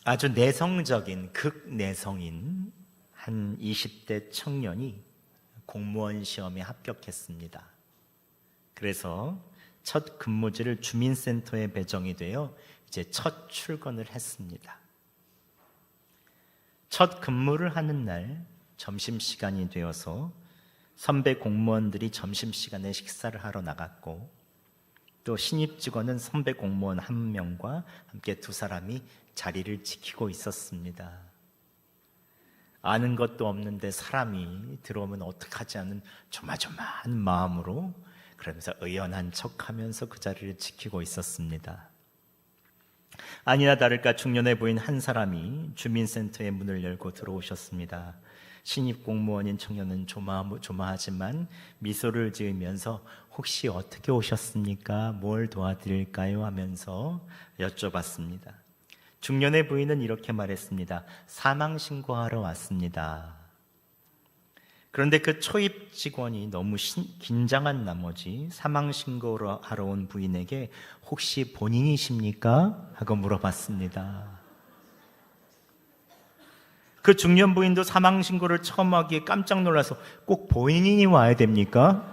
아주 내성적인 극내성인 한 20대 청년이 공무원 시험에 합격했습니다. 그래서 첫 근무지를 주민센터에 배정이 되어 이제 첫 출근을 했습니다. 첫 근무를 하는 날 점심시간이 되어서 선배 공무원들이 점심시간에 식사를 하러 나갔고, 또 신입 직원은 선배 공무원 한 명과 함께 두 사람이 자리를 지키고 있었습니다. 아는 것도 없는데 사람이 들어오면 어떡하지 하는 조마조마한 마음으로 그러면서 의연한 척하면서 그 자리를 지키고 있었습니다. 아니나 다를까 중년에 보인 한 사람이 주민센터의 문을 열고 들어오셨습니다. 신입 공무원인 청년은 조마하지만 미소를 지으면서 혹시 어떻게 오셨습니까? 뭘 도와드릴까요? 하면서 여쭤봤습니다. 중년의 부인은 이렇게 말했습니다. 사망신고하러 왔습니다. 그런데 그 초입 직원이 너무 긴장한 나머지 사망신고를 하러 온 부인에게 혹시 본인이십니까? 하고 물어봤습니다. 그 중년 부인도 사망신고를 처음 하기에 깜짝 놀라서 꼭 본인이 와야 됩니까?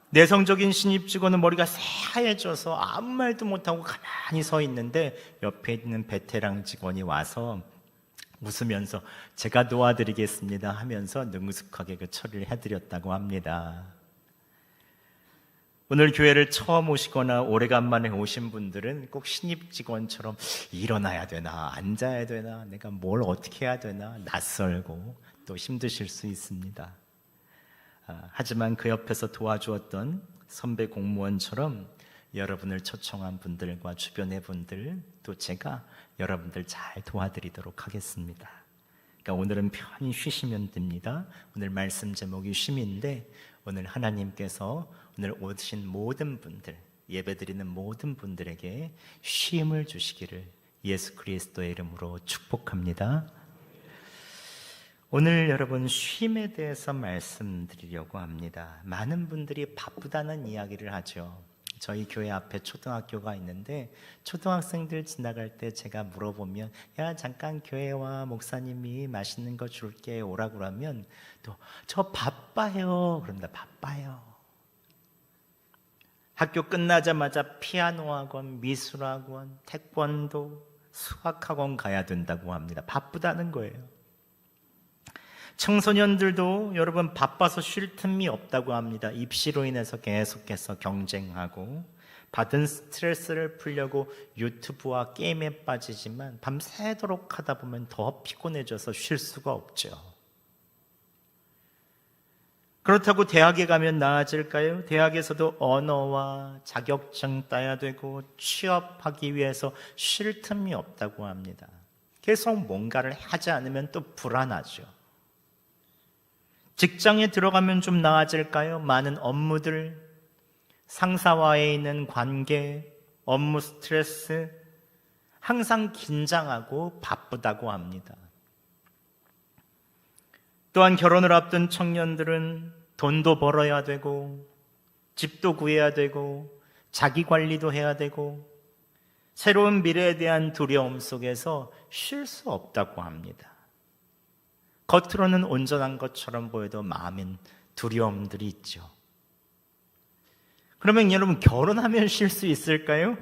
내성적인 신입 직원은 머리가 새하얘져서 아무 말도 못하고 가만히 서 있는데 옆에 있는 베테랑 직원이 와서 웃으면서 제가 도와드리겠습니다 하면서 능숙하게 그 처리를 해드렸다고 합니다. 오늘 교회를 처음 오시거나 오래간만에 오신 분들은 꼭 신입 직원처럼 일어나야 되나 앉아야 되나 내가 뭘 어떻게 해야 되나 낯설고 또 힘드실 수 있습니다. 하지만 그 옆에서 도와주었던 선배 공무원처럼 여러분을 초청한 분들과 주변의 분들 또 제가 여러분들 잘 도와드리도록 하겠습니다. 그러니까 오늘은 편히 쉬시면 됩니다. 오늘 말씀 제목이 쉼인데 오늘 하나님께서 오늘 오신 모든 분들, 예배드리는 모든 분들에게 쉼을 주시기를 예수 그리스도의 이름으로 축복합니다. 오늘 여러분 쉼에 대해서 말씀드리려고 합니다. 많은 분들이 바쁘다는 이야기를 하죠. 저희 교회 앞에 초등학교가 있는데 초등학생들 지나갈 때 제가 물어보면 야 잠깐 교회 와 목사님이 맛있는 거 줄게 오라고 그러면 또 저 바빠요 그럽니다. 바빠요. 학교 끝나자마자 피아노 학원, 미술 학원, 태권도, 수학 학원 가야 된다고 합니다. 바쁘다는 거예요. 청소년들도 여러분 바빠서 쉴 틈이 없다고 합니다. 입시로 인해서 계속해서 경쟁하고 받은 스트레스를 풀려고 유튜브와 게임에 빠지지만 밤새도록 하다 보면 더 피곤해져서 쉴 수가 없죠. 그렇다고 대학에 가면 나아질까요? 대학에서도 언어와 자격증 따야 되고 취업하기 위해서 쉴 틈이 없다고 합니다. 계속 뭔가를 하지 않으면 또 불안하죠. 직장에 들어가면 좀 나아질까요? 많은 업무들, 상사와의 있는 관계, 업무 스트레스, 항상 긴장하고 바쁘다고 합니다. 또한 결혼을 앞둔 청년들은 돈도 벌어야 되고, 집도 구해야 되고, 자기 관리도 해야 되고, 새로운 미래에 대한 두려움 속에서 쉴 수 없다고 합니다. 겉으로는 온전한 것처럼 보여도 마음엔 두려움들이 있죠. 그러면 여러분 결혼하면 쉴 수 있을까요?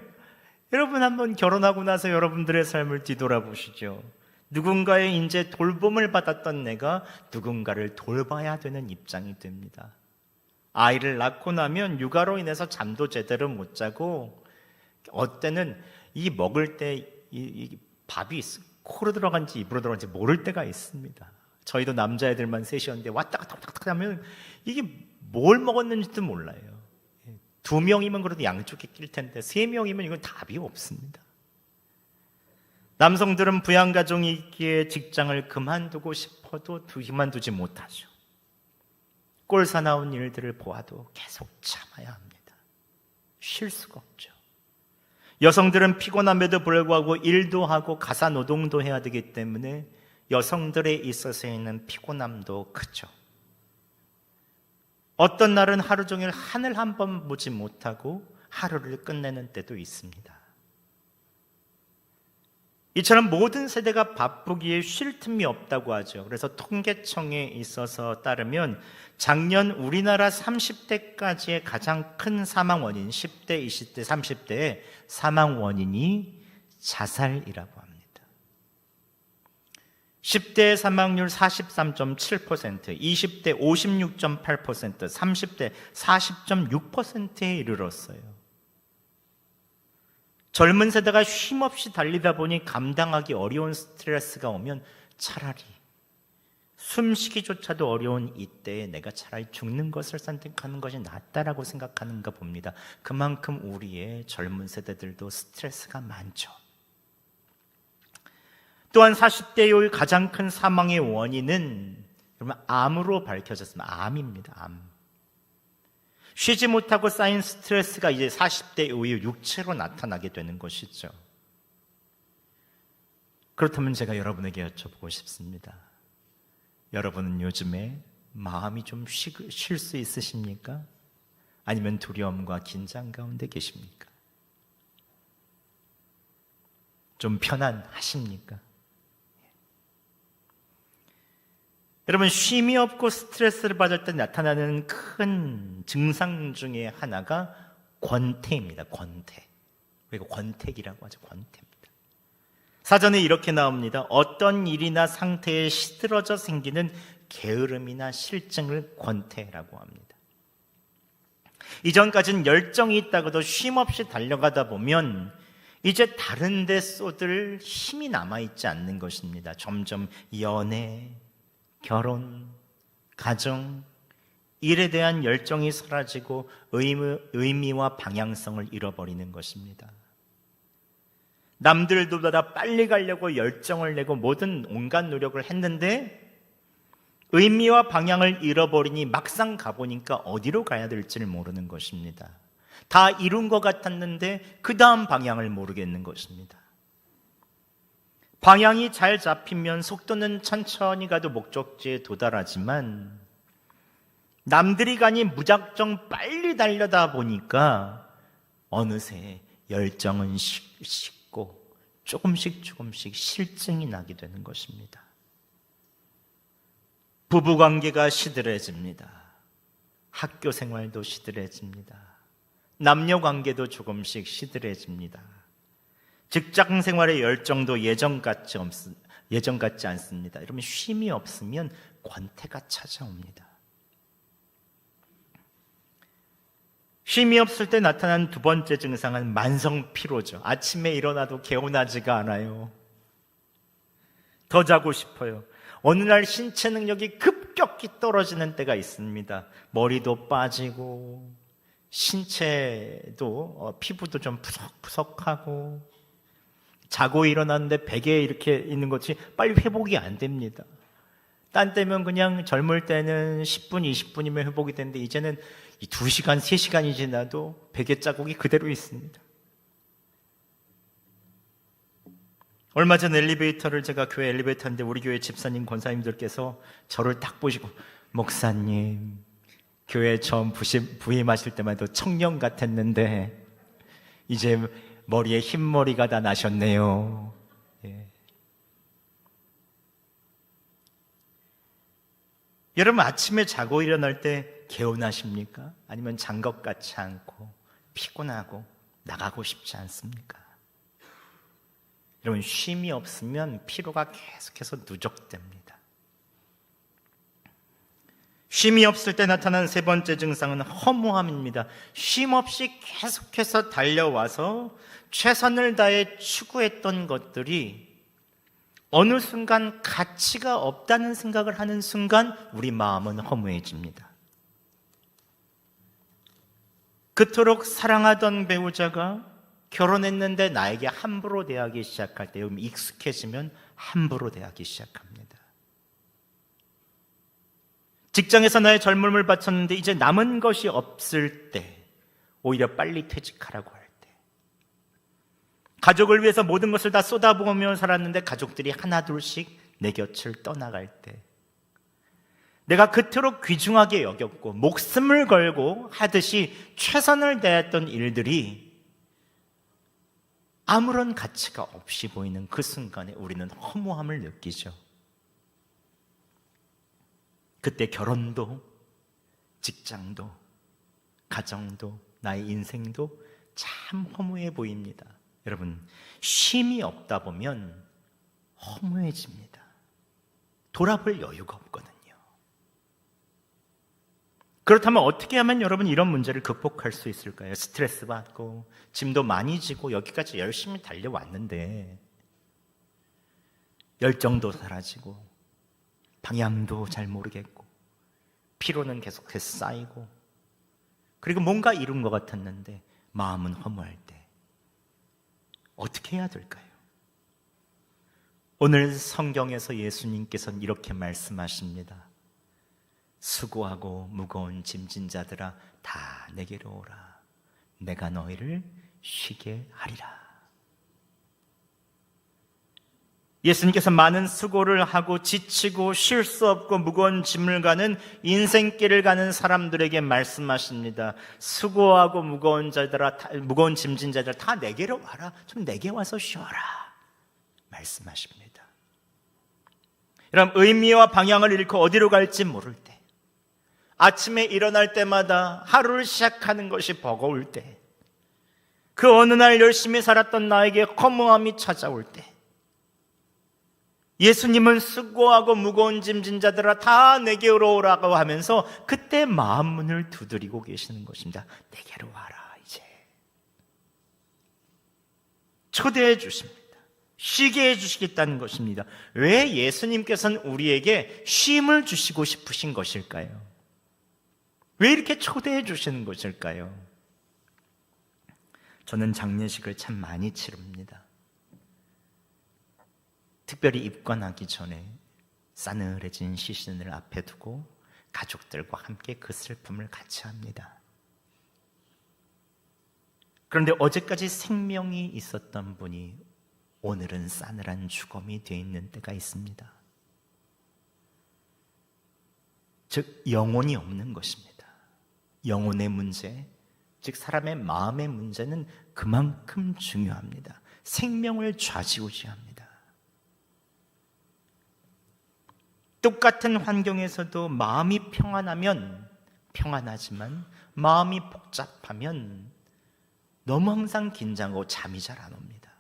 여러분 한번 결혼하고 나서 여러분들의 삶을 뒤돌아보시죠. 누군가의 이제 돌봄을 받았던 내가 누군가를 돌봐야 되는 입장이 됩니다. 아이를 낳고 나면 육아로 인해서 잠도 제대로 못 자고 어때는 이 먹을 때 이 밥이 코로 들어간지 입으로 들어간지 모를 때가 있습니다. 저희도 남자애들만 셋이었는데 왔다 갔다 하면 이게 뭘 먹었는지도 몰라요. 2명이면 그래도 양쪽에 낄 텐데 3명이면 이건 답이 없습니다. 남성들은 부양가정이 있기에 직장을 그만두고 싶어도 그만두지 못하죠. 꼴 사나운 일들을 보아도 계속 참아야 합니다. 쉴 수가 없죠. 여성들은 피곤함에도 불구하고 일도 하고 가사 노동도 해야 되기 때문에 여성들에 있어서 있는 피곤함도 크죠. 어떤 날은 하루 종일 하늘 한 번 보지 못하고 하루를 끝내는 때도 있습니다. 이처럼 모든 세대가 바쁘기에 쉴 틈이 없다고 하죠. 그래서 통계청에 있어서 따르면 작년 우리나라 30대까지의 가장 큰 사망 원인, 10대, 20대, 30대의 사망 원인이 자살이라고 합니다. 10대 사망률 43.7%, 20대 56.8%, 30대 40.6%에 이르렀어요. 젊은 세대가 쉼없이 달리다 보니 감당하기 어려운 스트레스가 오면 차라리 숨쉬기조차도 어려운 이때에 내가 차라리 죽는 것을 선택하는 것이 낫다라고 생각하는가 봅니다. 그만큼 우리의 젊은 세대들도 스트레스가 많죠. 또한 40대의 가장 큰 사망의 원인은 여러분 암으로 밝혀졌습니다. 암입니다. 암. 쉬지 못하고 쌓인 스트레스가 이제 40대 이후에 육체로 나타나게 되는 것이죠. 그렇다면 제가 여러분에게 여쭤보고 싶습니다. 여러분은 요즘에 마음이 좀 쉴 수 있으십니까? 아니면 두려움과 긴장 가운데 계십니까? 좀 편안하십니까? 여러분, 쉼이 없고 스트레스를 받을 때 나타나는 큰 증상 중에 하나가 권태입니다. 권태. 그리고 권태기라고 하죠. 권태입니다. 사전에 이렇게 나옵니다. 어떤 일이나 상태에 시들어져 생기는 게으름이나 실증을 권태라고 합니다. 이전까지는 열정이 있다고도 쉼없이 달려가다 보면 이제 다른 데 쏟을 힘이 남아있지 않는 것입니다. 점점 연애, 결혼, 가정, 일에 대한 열정이 사라지고 의미와 방향성을 잃어버리는 것입니다. 남들보다 빨리 가려고 열정을 내고 모든 온갖 노력을 했는데 의미와 방향을 잃어버리니 막상 가보니까 어디로 가야 될지를 모르는 것입니다. 다 이룬 것 같았는데 그 다음 방향을 모르겠는 것입니다. 방향이 잘 잡히면 속도는 천천히 가도 목적지에 도달하지만 남들이 가니 무작정 빨리 달려다 보니까 어느새 열정은 식고 조금씩 실증이 나게 되는 것입니다. 부부관계가 시들해집니다. 학교 생활도 시들해집니다. 남녀관계도 조금씩 시들해집니다. 직장 생활의 열정도 예전 같지 않습니다. 여러분, 쉼이 없으면 권태가 찾아옵니다. 쉼이 없을 때 나타나는 두 번째 증상은 만성 피로죠. 아침에 일어나도 개운하지가 않아요. 더 자고 싶어요. 어느 날 신체 능력이 급격히 떨어지는 때가 있습니다. 머리도 빠지고 신체도 피부도 좀 푸석푸석하고 자고 일어났는데 베개에 이렇게 있는 것이 빨리 회복이 안 됩니다. 딴 때면 그냥 젊을 때는 10분, 20분이면 회복이 되는데 이제는 2시간, 3시간이 지나도 베개 자국이 그대로 있습니다. 얼마 전 제가 교회 엘리베이터 하는데 우리 교회 집사님, 권사님들께서 저를 딱 보시고 목사님, 교회 처음 부임하실 때만 해도 청년 같았는데 이제 머리에 흰머리가 다 나셨네요. 예. 여러분, 아침에 자고 일어날 때 개운하십니까? 아니면 잔 것 같지 않고 피곤하고 나가고 싶지 않습니까? 여러분, 쉼이 없으면 피로가 계속해서 누적됩니다. 쉼이 없을 때 나타나는 세 번째 증상은 허무함입니다. 쉼 없이 계속해서 달려와서 최선을 다해 추구했던 것들이 어느 순간 가치가 없다는 생각을 하는 순간 우리 마음은 허무해집니다. 그토록 사랑하던 배우자가 결혼했는데 나에게 함부로 대하기 시작할 때, 익숙해지면 함부로 대하기 시작합니다. 직장에서 나의 젊음을 바쳤는데 이제 남은 것이 없을 때 오히려 빨리 퇴직하라고 할 때, 가족을 위해서 모든 것을 다 쏟아부으며 살았는데 가족들이 하나둘씩 내 곁을 떠나갈 때, 내가 그토록 귀중하게 여겼고 목숨을 걸고 하듯이 최선을 다했던 일들이 아무런 가치가 없이 보이는 그 순간에 우리는 허무함을 느끼죠. 그때 결혼도, 직장도, 가정도, 나의 인생도 참 허무해 보입니다. 여러분, 쉼이 없다 보면 허무해집니다. 돌아볼 여유가 없거든요. 그렇다면 어떻게 하면 여러분 이런 문제를 극복할 수 있을까요? 스트레스 받고 짐도 많이 지고 여기까지 열심히 달려왔는데 열정도 사라지고 방향도 잘 모르겠고 피로는 계속해서 쌓이고 그리고 뭔가 이룬 것 같았는데 마음은 허무할 때 어떻게 해야 될까요? 오늘 성경에서 예수님께서는 이렇게 말씀하십니다. 수고하고 무거운 짐진 자들아 다 내게로 오라. 내가 너희를 쉬게 하리라. 예수님께서 많은 수고를 하고 지치고 쉴 수 없고 무거운 짐을 가는 인생길을 가는 사람들에게 말씀하십니다. 수고하고 무거운 짐진 자들아 다 내게로 와라. 좀 내게 와서 쉬어라. 말씀하십니다. 여러분, 의미와 방향을 잃고 어디로 갈지 모를 때, 아침에 일어날 때마다 하루를 시작하는 것이 버거울 때, 그 어느 날 열심히 살았던 나에게 허무함이 찾아올 때, 예수님은 수고하고 무거운 짐진 자들아 다 내게로 오라고 하면서 그때 마음 문을 두드리고 계시는 것입니다. 내게로 와라. 이제 초대해 주십니다. 쉬게 해주시겠다는 것입니다. 왜 예수님께서는 우리에게 쉼을 주시고 싶으신 것일까요? 왜 이렇게 초대해 주시는 것일까요? 저는 장례식을 참 많이 치릅니다. 특별히 입관하기 전에 싸늘해진 시신을 앞에 두고 가족들과 함께 그 슬픔을 같이 합니다. 그런데 어제까지 생명이 있었던 분이 오늘은 싸늘한 죽음이 되어 있는 때가 있습니다. 즉 영혼이 없는 것입니다. 영혼의 문제, 즉 사람의 마음의 문제는 그만큼 중요합니다. 생명을 좌지우지합니다. 똑같은 환경에서도 마음이 평안하면 평안하지만 마음이 복잡하면 너무 항상 긴장하고 잠이 잘 안 옵니다.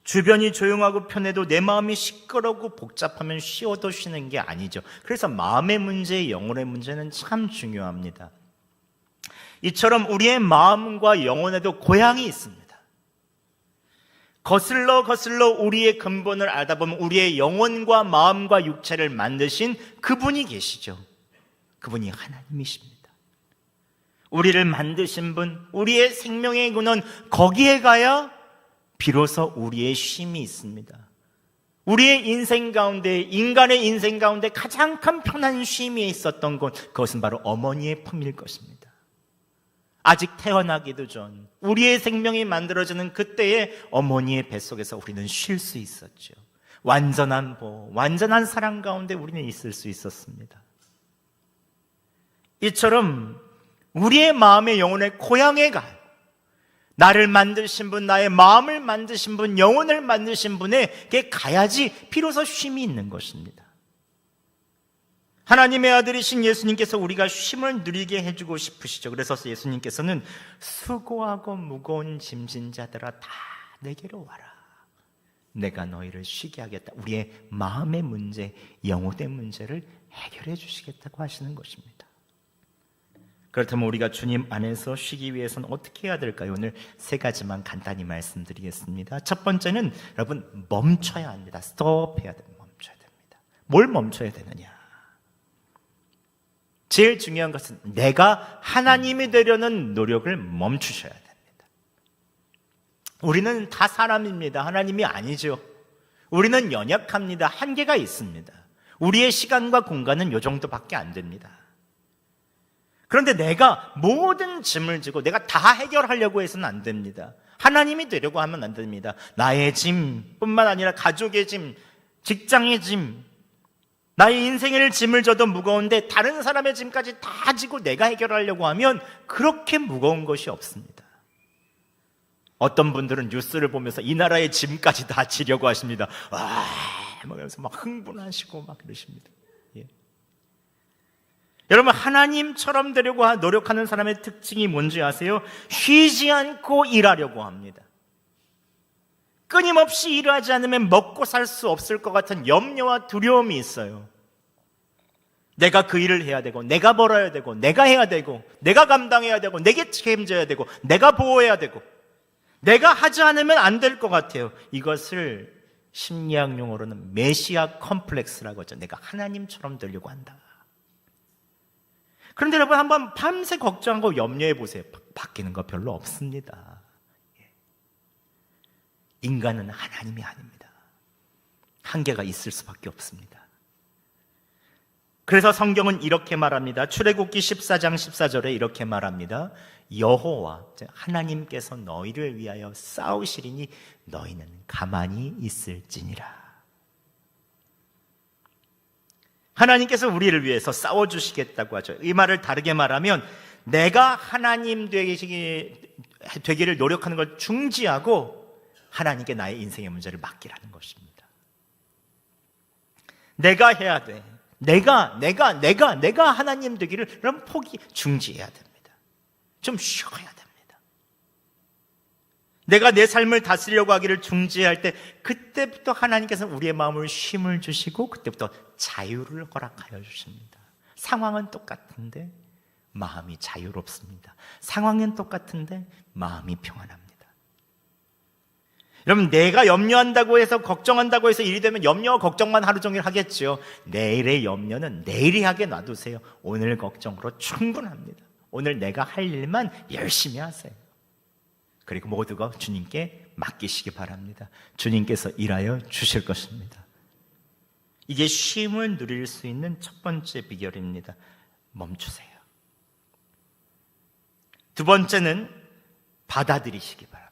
주변이 조용하고 편해도 내 마음이 시끄럽고 복잡하면 쉬어도 쉬는 게 아니죠. 그래서 마음의 문제, 영혼의 문제는 참 중요합니다. 이처럼 우리의 마음과 영혼에도 고향이 있습니다. 거슬러 우리의 근본을 알다 보면 우리의 영혼과 마음과 육체를 만드신 그분이 계시죠. 그분이 하나님이십니다. 우리를 만드신 분, 우리의 생명의 근원, 거기에 가야 비로소 우리의 쉼이 있습니다. 우리의 인생 가운데, 인간의 인생 가운데 가장 큰 편한 쉼이 있었던 곳, 그것은 바로 어머니의 품일 것입니다. 아직 태어나기도 전 우리의 생명이 만들어지는 그때의 어머니의 뱃속에서 우리는 쉴 수 있었죠. 완전한 보호, 완전한 사랑 가운데 우리는 있을 수 있었습니다. 이처럼 우리의 마음의 영혼의 고향에 가요. 나를 만드신 분, 나의 마음을 만드신 분, 영혼을 만드신 분에게 가야지 비로소 쉼이 있는 것입니다. 하나님의 아들이신 예수님께서 우리가 쉼을 누리게 해주고 싶으시죠. 그래서 예수님께서는 수고하고 무거운 짐진 자들아 다 내게로 와라. 내가 너희를 쉬게 하겠다. 우리의 마음의 문제, 영혼의 문제를 해결해 주시겠다고 하시는 것입니다. 그렇다면 우리가 주님 안에서 쉬기 위해서는 어떻게 해야 될까요? 오늘 세 가지만 간단히 말씀드리겠습니다. 첫 번째는 여러분 멈춰야 합니다. 스톱해야 됩니다. 멈춰야 됩니다. 뭘 멈춰야 되느냐? 제일 중요한 것은 내가 하나님이 되려는 노력을 멈추셔야 됩니다. 우리는 다 사람입니다. 하나님이 아니죠. 우리는 연약합니다. 한계가 있습니다. 우리의 시간과 공간은 이 정도밖에 안 됩니다. 그런데 내가 모든 짐을 지고 내가 다 해결하려고 해서는 안 됩니다. 하나님이 되려고 하면 안 됩니다. 나의 짐뿐만 아니라 가족의 짐, 직장의 짐, 나의 인생의 짐을 져도 무거운데 다른 사람의 짐까지 다 지고 내가 해결하려고 하면 그렇게 무거운 것이 없습니다. 어떤 분들은 뉴스를 보면서 이 나라의 짐까지 다 지려고 하십니다. 와, 막 그래서 막 흥분하시고 막 그러십니다. 예. 여러분, 하나님처럼 되려고 노력하는 사람의 특징이 뭔지 아세요? 쉬지 않고 일하려고 합니다. 끊임없이 일하지 않으면 먹고 살 수 없을 것 같은 염려와 두려움이 있어요. 내가 그 일을 해야 되고, 내가 벌어야 되고, 내가 해야 되고, 내가 감당해야 되고, 내게 책임져야 되고, 내가 보호해야 되고, 내가 하지 않으면 안 될 것 같아요. 이것을 심리학 용어로는 메시아 컴플렉스라고 하죠. 내가 하나님처럼 되려고 한다. 그런데 여러분, 한번 밤새 걱정하고 염려해 보세요. 바뀌는 거 별로 없습니다. 인간은 하나님이 아닙니다. 한계가 있을 수밖에 없습니다. 그래서 성경은 이렇게 말합니다. 출애굽기 14장 14절에 이렇게 말합니다. 여호와, 하나님께서 너희를 위하여 싸우시리니 너희는 가만히 있을지니라. 하나님께서 우리를 위해서 싸워주시겠다고 하죠. 이 말을 다르게 말하면 내가 하나님 되기를 노력하는 걸 중지하고 하나님께 나의 인생의 문제를 맡기라는 것입니다. 내가 해야 돼. 내가 하나님 되기를 그럼 중지해야 됩니다. 좀 쉬어야 됩니다. 내가 내 삶을 다스리려고 하기를 중지할 때 그때부터 하나님께서 우리의 마음을 쉼을 주시고 그때부터 자유를 허락하여 주십니다. 상황은 똑같은데 마음이 자유롭습니다. 상황은 똑같은데 마음이 평안합니다. 여러분, 내가 염려한다고 해서 걱정한다고 해서 일이 되면 염려와 걱정만 하루 종일 하겠죠. 내일의 염려는 내일이 하게 놔두세요. 오늘 걱정으로 충분합니다. 오늘 내가 할 일만 열심히 하세요. 그리고 모두가 주님께 맡기시기 바랍니다. 주님께서 일하여 주실 것입니다. 이게 쉼을 누릴 수 있는 첫 번째 비결입니다. 멈추세요. 두 번째는 받아들이시기 바랍니다.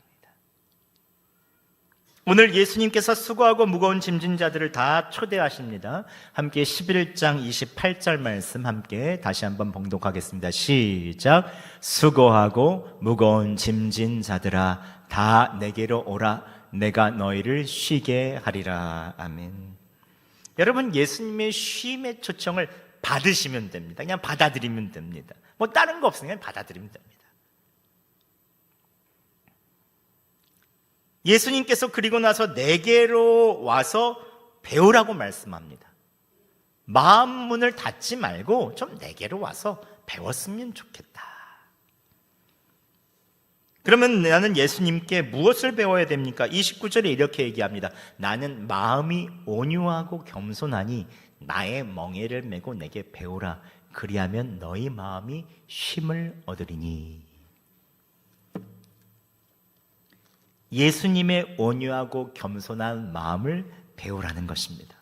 오늘 예수님께서 수고하고 무거운 짐진 자들을 다 초대하십니다. 함께 11장 28절 말씀 함께 다시 한번 봉독하겠습니다. 시작. 수고하고 무거운 짐진 자들아 다 내게로 오라. 내가 너희를 쉬게 하리라. 아멘. 여러분, 예수님의 쉼의 초청을 받으시면 됩니다. 그냥 받아들이면 됩니다. 뭐 다른 거 없으면 그냥 받아들이면 됩니다. 예수님께서 그리고 나서 내게로 와서 배우라고 말씀합니다. 마음 문을 닫지 말고 좀 내게로 와서 배웠으면 좋겠다. 그러면 나는 예수님께 무엇을 배워야 됩니까? 29절에 이렇게 얘기합니다. 나는 마음이 온유하고 겸손하니 나의 멍에를 메고 내게 배우라. 그리하면 너희 마음이 쉼을 얻으리니. 예수님의 온유하고 겸손한 마음을 배우라는 것입니다.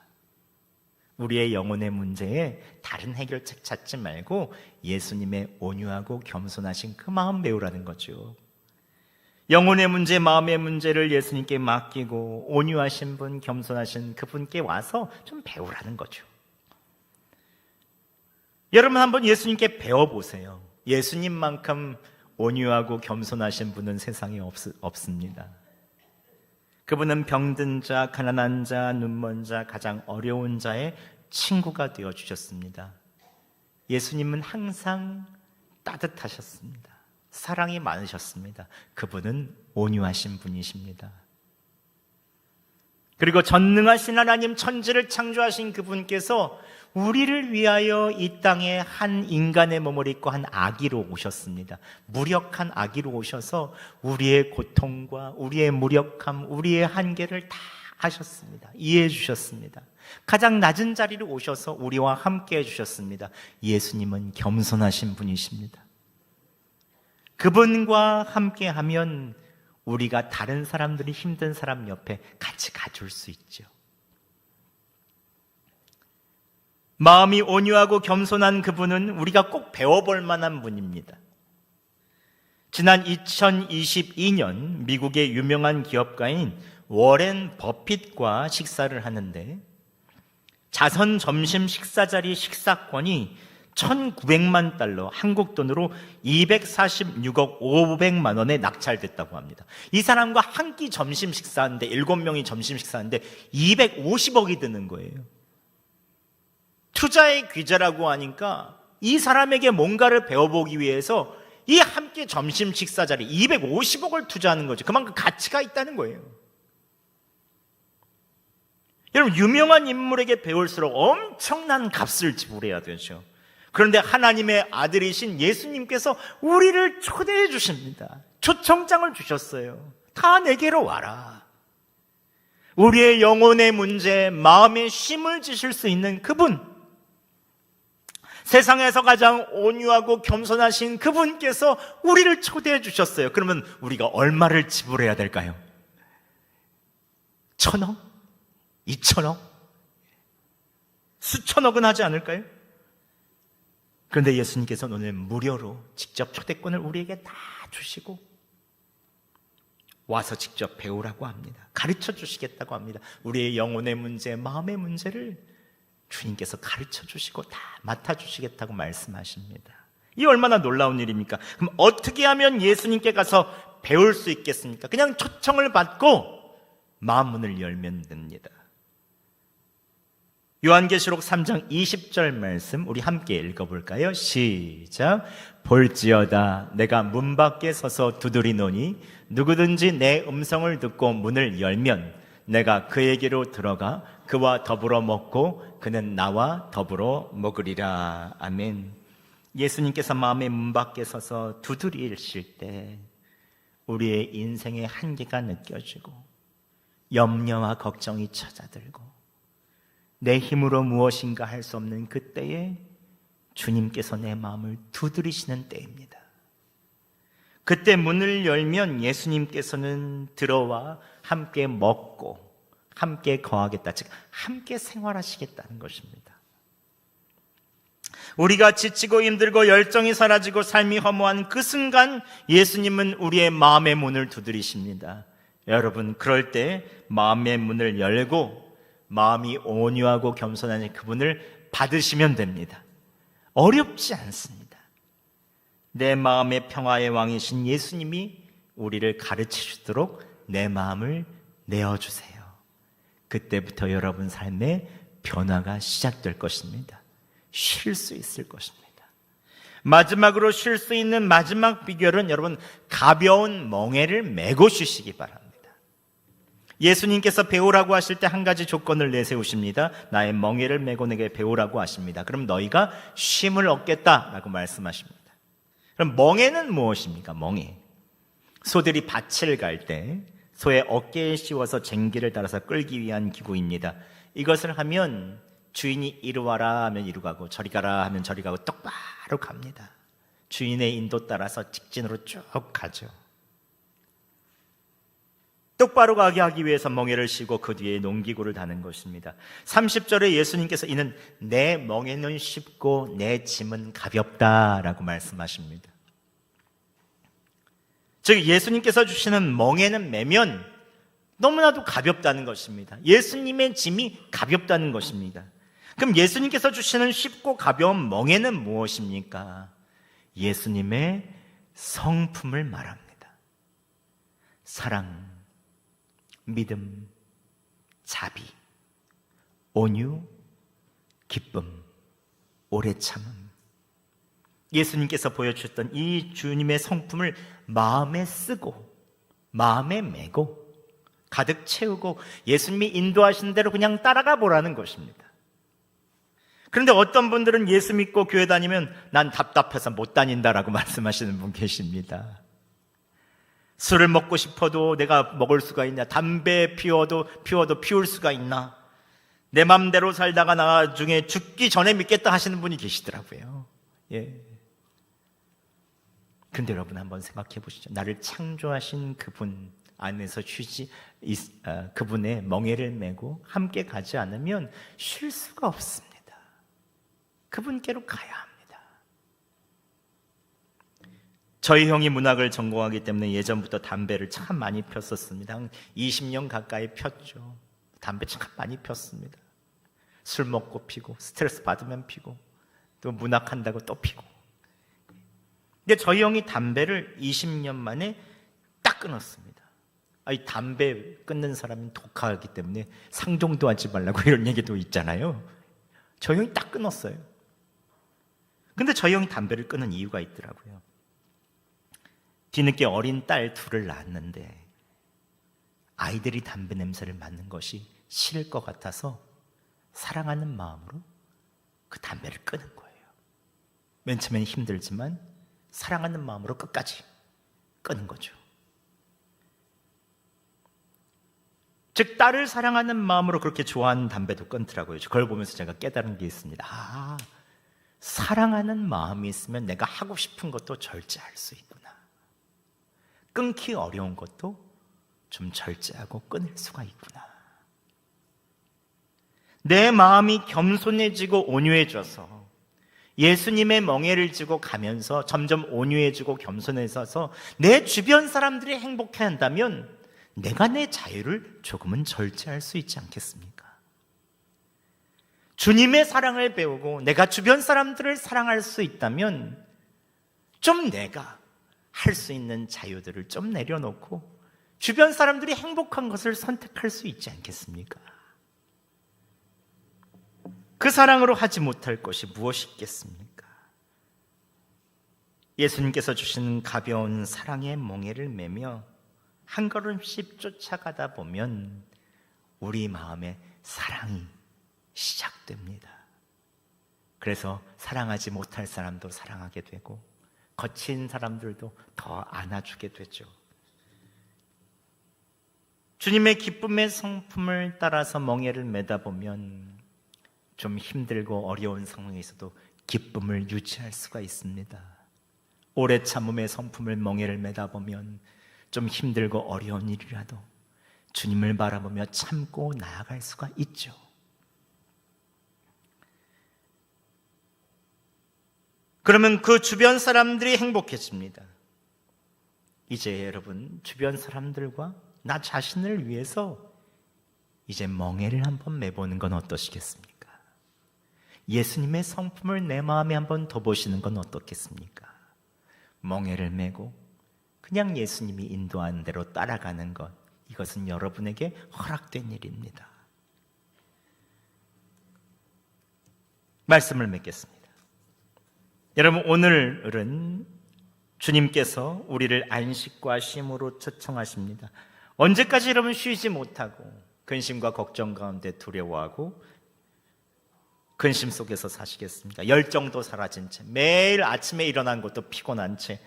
우리의 영혼의 문제에 다른 해결책 찾지 말고 예수님의 온유하고 겸손하신 그 마음 배우라는 거죠. 영혼의 문제, 마음의 문제를 예수님께 맡기고 온유하신 분, 겸손하신 그분께 와서 좀 배우라는 거죠. 여러분, 한번 예수님께 배워보세요. 예수님만큼 온유하고 겸손하신 분은 세상에 없습니다. 그분은 병든 자, 가난한 자, 눈먼 자, 가장 어려운 자의 친구가 되어주셨습니다. 예수님은 항상 따뜻하셨습니다. 사랑이 많으셨습니다. 그분은 온유하신 분이십니다. 그리고 전능하신 하나님, 천지를 창조하신 그분께서 우리를 위하여 이 땅에 한 인간의 몸을 입고 한 아기로 오셨습니다. 무력한 아기로 오셔서 우리의 고통과 우리의 무력함, 우리의 한계를 다 하셨습니다. 이해해 주셨습니다. 가장 낮은 자리로 오셔서 우리와 함께 해주셨습니다. 예수님은 겸손하신 분이십니다. 그분과 함께하면 우리가 다른 사람들이 힘든 사람 옆에 같이 가줄 수 있죠. 마음이 온유하고 겸손한 그분은 우리가 꼭 배워볼 만한 분입니다. 지난 2022년 미국의 유명한 기업가인 워렌 버핏과 식사를 하는데 자선 점심 식사 자리 식사권이 $1,900만, 한국 돈으로 246억 500만 원에 낙찰됐다고 합니다. 이 사람과 한 끼 점심 식사하는데, 7명이 점심 식사하는데 250억이 드는 거예요. 투자의 귀재라고 하니까 이 사람에게 뭔가를 배워보기 위해서 이 함께 점심 식사 자리 250억을 투자하는 거죠. 그만큼 가치가 있다는 거예요. 여러분, 유명한 인물에게 배울수록 엄청난 값을 지불해야 되죠. 그런데 하나님의 아들이신 예수님께서 우리를 초대해 주십니다. 초청장을 주셨어요. 다 내게로 와라. 우리의 영혼의 문제, 마음에 쉼을 지실 수 있는 그분, 세상에서 가장 온유하고 겸손하신 그분께서 우리를 초대해 주셨어요. 그러면 우리가 얼마를 지불해야 될까요? 1,000억? 2,000억? 수천억은 하지 않을까요? 그런데 예수님께서는 오늘 무료로 직접 초대권을 우리에게 다 주시고 와서 직접 배우라고 합니다. 가르쳐 주시겠다고 합니다. 우리의 영혼의 문제, 마음의 문제를 주님께서 가르쳐 주시고 다 맡아 주시겠다고 말씀하십니다. 이 얼마나 놀라운 일입니까? 그럼 어떻게 하면 예수님께 가서 배울 수 있겠습니까? 그냥 초청을 받고 마음 문을 열면 됩니다. 요한계시록 3장 20절 말씀 우리 함께 읽어볼까요? 시작. 볼지어다 내가 문 밖에 서서 두드리노니 누구든지 내 음성을 듣고 문을 열면 내가 그에게로 들어가 그와 더불어 먹고 그는 나와 더불어 먹으리라. 아멘. 예수님께서 마음의 문 밖에 서서 두드리실 때 우리의 인생의 한계가 느껴지고 염려와 걱정이 찾아들고 내 힘으로 무엇인가 할 수 없는 그때에 주님께서 내 마음을 두드리시는 때입니다. 그때 문을 열면 예수님께서는 들어와 함께 먹고 함께 거하겠다, 즉 함께 생활하시겠다는 것입니다. 우리가 지치고 힘들고 열정이 사라지고 삶이 허무한 그 순간 예수님은 우리의 마음의 문을 두드리십니다. 여러분, 그럴 때 마음의 문을 열고 마음이 온유하고 겸손한 그분을 받으시면 됩니다. 어렵지 않습니다. 내 마음의 평화의 왕이신 예수님이 우리를 가르치시도록 내 마음을 내어주세요. 그때부터 여러분 삶에 변화가 시작될 것입니다. 쉴 수 있을 것입니다. 마지막으로 쉴 수 있는 마지막 비결은 여러분 가벼운 멍에를 메고 쉬시기 바랍니다. 예수님께서 배우라고 하실 때 한 가지 조건을 내세우십니다. 나의 멍에를 메고 내게 배우라고 하십니다. 그럼 너희가 쉼을 얻겠다라고 말씀하십니다. 그럼 멍에는 무엇입니까? 멍에. 소들이 밭을 갈 때 소의 어깨에 씌워서 쟁기를 따라서 끌기 위한 기구입니다. 이것을 하면 주인이 이리 와라 하면 이리 가고 저리 가라 하면 저리 가고 똑바로 갑니다. 주인의 인도 따라서 직진으로 쭉 가죠. 똑바로 가게 하기 위해서 멍에를 씌고 그 뒤에 농기구를 다는 것입니다. 30절에 예수님께서 이는 내 멍에는 쉽고 내 짐은 가볍다라고 말씀하십니다. 즉 예수님께서 주시는 멍에는 매면 너무나도 가볍다는 것입니다. 예수님의 짐이 가볍다는 것입니다. 그럼 예수님께서 주시는 쉽고 가벼운 멍에는 무엇입니까? 예수님의 성품을 말합니다. 사랑, 믿음, 자비, 온유, 기쁨, 오래 참음. 예수님께서 보여주셨던 이 주님의 성품을 마음에 쓰고 마음에 메고 가득 채우고 예수님이 인도하시는 대로 그냥 따라가 보라는 것입니다. 그런데 어떤 분들은 예수 믿고 교회 다니면 난 답답해서 못 다닌다라고 말씀하시는 분 계십니다. 술을 먹고 싶어도 내가 먹을 수가 있냐? 담배 피워도 피울 수가 있나? 내 맘대로 살다가 나중에 죽기 전에 믿겠다 하시는 분이 계시더라고요. 예. 근데 여러분 한번 생각해 보시죠. 나를 창조하신 그분 안에서 그분의 멍에를 메고 함께 가지 않으면 쉴 수가 없습니다. 그분께로 가야 합니다. 저희 형이 문학을 전공하기 때문에 예전부터 담배를 참 많이 폈었습니다. 한 20년 가까이 폈죠. 담배 참 많이 폈습니다. 술 먹고 피고 스트레스 받으면 피고 또 문학한다고 또 피고. 근데 저희 형이 담배를 20년 만에 딱 끊었습니다. 이 담배 끊는 사람은 독하기 때문에 상종도 하지 말라고 이런 얘기도 있잖아요. 저희 형이 딱 끊었어요. 근데 저희 형이 담배를 끊은 이유가 있더라고요. 뒤늦게 어린 딸 둘을 낳았는데 아이들이 담배 냄새를 맡는 것이 싫을 것 같아서 사랑하는 마음으로 그 담배를 끊은 거예요. 맨 처음엔 힘들지만 사랑하는 마음으로 끝까지 끊은 거죠. 즉 딸을 사랑하는 마음으로 그렇게 좋아하는 담배도 끊더라고요. 그걸 보면서 제가 깨달은 게 있습니다. 사랑하는 마음이 있으면 내가 하고 싶은 것도 절제할 수 있구나. 끊기 어려운 것도 좀 절제하고 끊을 수가 있구나. 내 마음이 겸손해지고 온유해져서 예수님의 멍에를 지고 가면서 점점 온유해지고 겸손해져서 내 주변 사람들이 행복해 한다면 내가 내 자유를 조금은 절제할 수 있지 않겠습니까? 주님의 사랑을 배우고 내가 주변 사람들을 사랑할 수 있다면 좀 내가 할 수 있는 자유들을 좀 내려놓고 주변 사람들이 행복한 것을 선택할 수 있지 않겠습니까? 그 사랑으로 하지 못할 것이 무엇이 있겠습니까? 예수님께서 주시는 가벼운 사랑의 멍에를 매며 한 걸음씩 쫓아가다 보면 우리 마음에 사랑이 시작됩니다. 그래서 사랑하지 못할 사람도 사랑하게 되고 거친 사람들도 더 안아주게 되죠. 주님의 기쁨의 성품을 따라서 멍에를 매다 보면 좀 힘들고 어려운 상황에서도 기쁨을 유지할 수가 있습니다. 오래 참음의 성품을 멍에를 매다 보면 좀 힘들고 어려운 일이라도 주님을 바라보며 참고 나아갈 수가 있죠. 그러면 그 주변 사람들이 행복해집니다. 이제 여러분 주변 사람들과 나 자신을 위해서 이제 멍에를 한번 매보는 건 어떠시겠습니까? 예수님의 성품을 내 마음에 한번 더 보시는 건 어떻겠습니까? 멍에를 메고 그냥 예수님이 인도하는 대로 따라가는 것, 이것은 여러분에게 허락된 일입니다. 말씀을 맺겠습니다. 여러분, 오늘은 주님께서 우리를 안식과 쉼으로 초청하십니다. 언제까지 여러분 쉬지 못하고 근심과 걱정 가운데 두려워하고 근심 속에서 사시겠습니까? 열정도 사라진 채 매일 아침에 일어난 것도 피곤한 채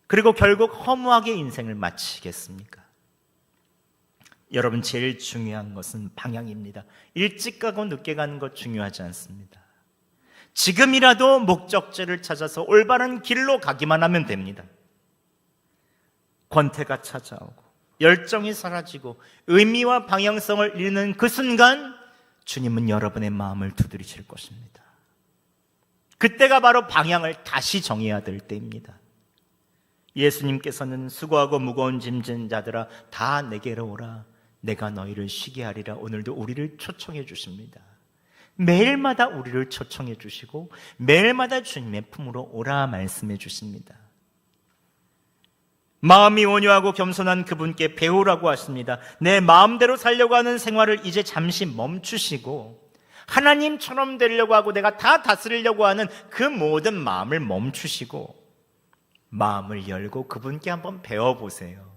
그리고 결국 허무하게 인생을 마치겠습니까? 여러분, 제일 중요한 것은 방향입니다. 일찍 가고 늦게 가는 것 중요하지 않습니다. 지금이라도 목적지를 찾아서 올바른 길로 가기만 하면 됩니다. 권태가 찾아오고 열정이 사라지고 의미와 방향성을 잃는 그 순간 주님은 여러분의 마음을 두드리실 것입니다. 그때가 바로 방향을 다시 정해야 될 때입니다. 예수님께서는 수고하고 무거운 짐진 자들아 다 내게로 오라 내가 너희를 쉬게 하리라 오늘도 우리를 초청해 주십니다. 매일마다 우리를 초청해 주시고 매일마다 주님의 품으로 오라 말씀해 주십니다. 마음이 온유하고 겸손한 그분께 배우라고 하십니다. 내 마음대로 살려고 하는 생활을 이제 잠시 멈추시고 하나님처럼 되려고 하고 내가 다 다스리려고 하는 그 모든 마음을 멈추시고 마음을 열고 그분께 한번 배워보세요.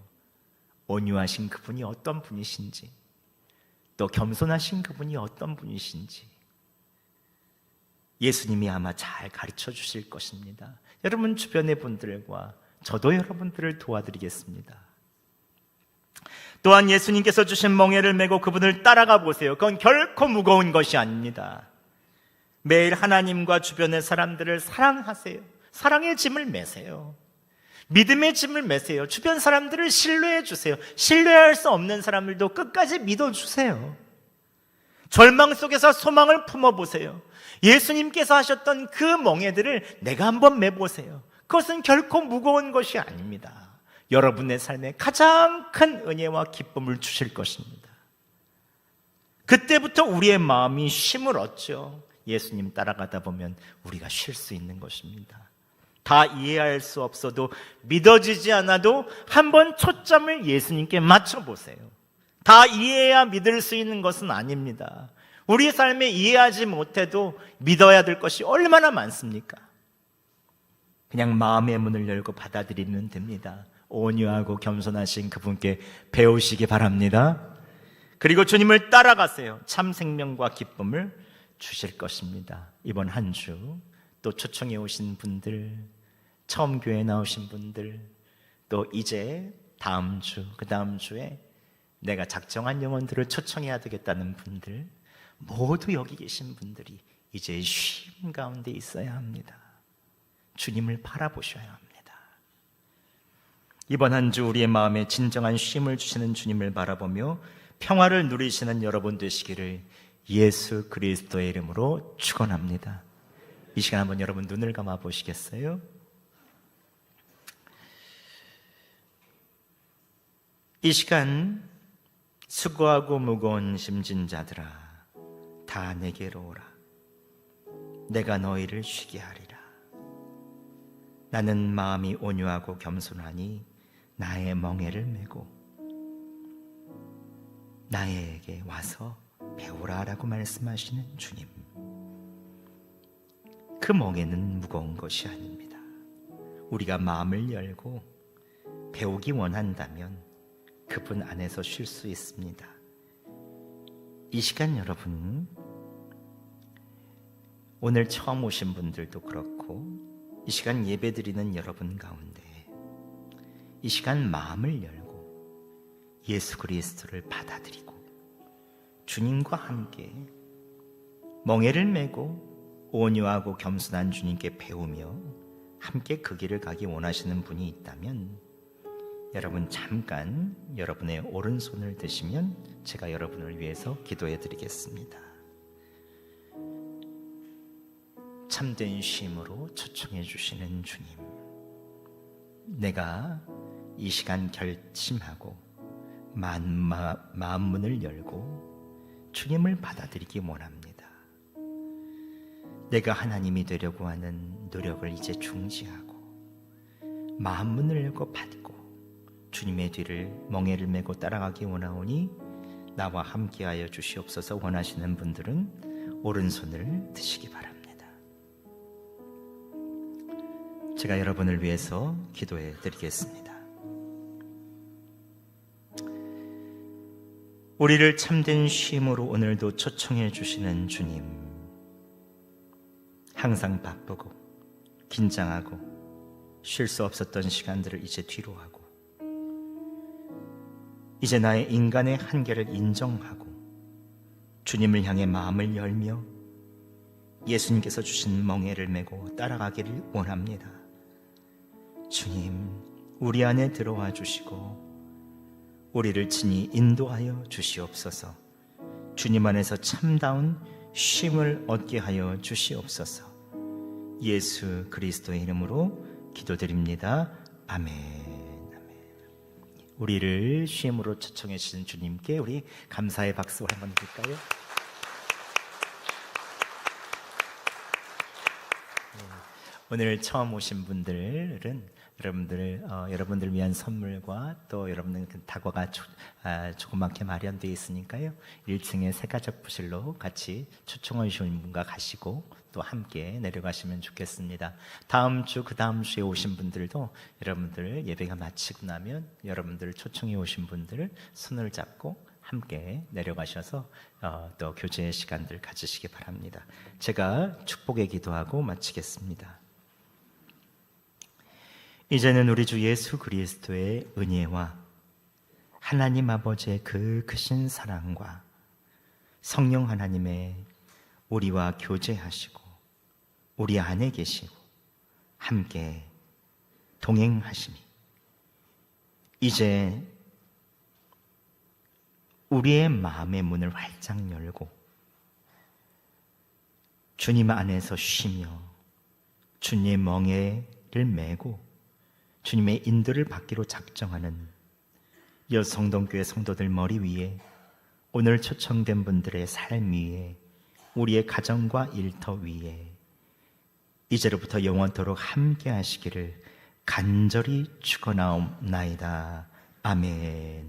온유하신 그분이 어떤 분이신지, 또 겸손하신 그분이 어떤 분이신지 예수님이 아마 잘 가르쳐 주실 것입니다. 여러분 주변의 분들과 저도 여러분들을 도와드리겠습니다. 또한 예수님께서 주신 멍에를 메고 그분을 따라가 보세요. 그건 결코 무거운 것이 아닙니다. 매일 하나님과 주변의 사람들을 사랑하세요. 사랑의 짐을 메세요. 믿음의 짐을 메세요. 주변 사람들을 신뢰해 주세요. 신뢰할 수 없는 사람들도 끝까지 믿어주세요. 절망 속에서 소망을 품어보세요. 예수님께서 하셨던 그 멍에들을 내가 한번 메보세요. 그것은 결코 무거운 것이 아닙니다. 여러분의 삶에 가장 큰 은혜와 기쁨을 주실 것입니다. 그때부터 우리의 마음이 쉼을 얻죠. 예수님 따라가다 보면 우리가 쉴 수 있는 것입니다. 다 이해할 수 없어도, 믿어지지 않아도 한번 초점을 예수님께 맞춰보세요. 다 이해해야 믿을 수 있는 것은 아닙니다. 우리 삶에 이해하지 못해도 믿어야 될 것이 얼마나 많습니까? 그냥 마음의 문을 열고 받아들이면 됩니다. 온유하고 겸손하신 그분께 배우시기 바랍니다. 그리고 주님을 따라가세요. 참 생명과 기쁨을 주실 것입니다. 이번 한 주 또 초청해 오신 분들, 처음 교회에 나오신 분들, 또 이제 다음 주, 그 다음 주에 내가 작정한 영혼들을 초청해야 되겠다는 분들, 모두 여기 계신 분들이 이제 쉼 가운데 있어야 합니다. 주님을 바라보셔야 합니다. 이번 한 주 우리의 마음에 진정한 쉼을 주시는 주님을 바라보며 평화를 누리시는 여러분 되시기를 예수 그리스도의 이름으로 축원합니다. 이 시간 한번 여러분 눈을 감아 보시겠어요? 이 시간 수고하고 무거운 짐진 자들아 다 내게로 오라. 내가 너희를 쉬게 하리라. 나는 마음이 온유하고 겸손하니 나의 멍에를 메고 나에게 와서 배우라 라고 말씀하시는 주님. 그 멍에는 무거운 것이 아닙니다. 우리가 마음을 열고 배우기 원한다면 그분 안에서 쉴 수 있습니다. 이 시간 여러분, 오늘 처음 오신 분들도 그렇고 이 시간 예배드리는 여러분 가운데 이 시간 마음을 열고 예수 그리스도를 받아들이고 주님과 함께 멍에를 메고 온유하고 겸손한 주님께 배우며 함께 그 길을 가기 원하시는 분이 있다면 여러분 잠깐 여러분의 오른손을 드시면 제가 여러분을 위해서 기도해 드리겠습니다. 참된 쉼으로 초청해 주시는 주님, 내가 이 시간 결심하고 마음 문을 열고 주님을 받아들이기 원합니다. 내가 하나님이 되려고 하는 노력을 이제 중지하고 마음 문을 열고 받고 주님의 뒤를 멍에를 메고 따라가기 원하오니 나와 함께하여 주시옵소서. 원하시는 분들은 오른손을 드시기 바랍니다. 제가 여러분을 위해서 기도해 드리겠습니다. 우리를 참된 쉼으로 오늘도 초청해 주시는 주님, 항상 바쁘고 긴장하고 쉴 수 없었던 시간들을 이제 뒤로 하고 이제 나의 인간의 한계를 인정하고 주님을 향해 마음을 열며 예수님께서 주신 멍에를 메고 따라가기를 원합니다. 주님, 우리 안에 들어와 주시고 우리를 친히 인도하여 주시옵소서. 주님 안에서 참다운 쉼을 얻게 하여 주시옵소서. 예수 그리스도의 이름으로 기도드립니다. 아멘. 우리를 쉼으로 초청해 주신 주님께 우리 감사의 박수 한번 드릴까요? 오늘 처음 오신 분들은 여러분들 위한 선물과 또 여러분들 다과가 조그맣게 마련되어 있으니까요. 1층에 새가족 부실로 같이 초청해 주신 분과 가시고 또 함께 내려가시면 좋겠습니다. 다음 주, 그 다음 주에 오신 분들도 여러분들 예배가 마치고 나면 여러분들 초청해 오신 분들 손을 잡고 함께 내려가셔서 또 교제의 시간들 가지시기 바랍니다. 제가 축복의 기도하고 마치겠습니다. 이제는 우리 주 예수 그리스도의 은혜와 하나님 아버지의 그 크신 사랑과 성령 하나님의 우리와 교제하시고 우리 안에 계시고 함께 동행하심이 이제 우리의 마음의 문을 활짝 열고 주님 안에서 쉬며 주님의 멍에를 메고 주님의 인도를 받기로 작정하는 여성동교회 성도들 머리 위에 오늘 초청된 분들의 삶 위에 우리의 가정과 일터 위에 이제로부터 영원토록 함께 하시기를 간절히 축원하옵나이다. 아멘.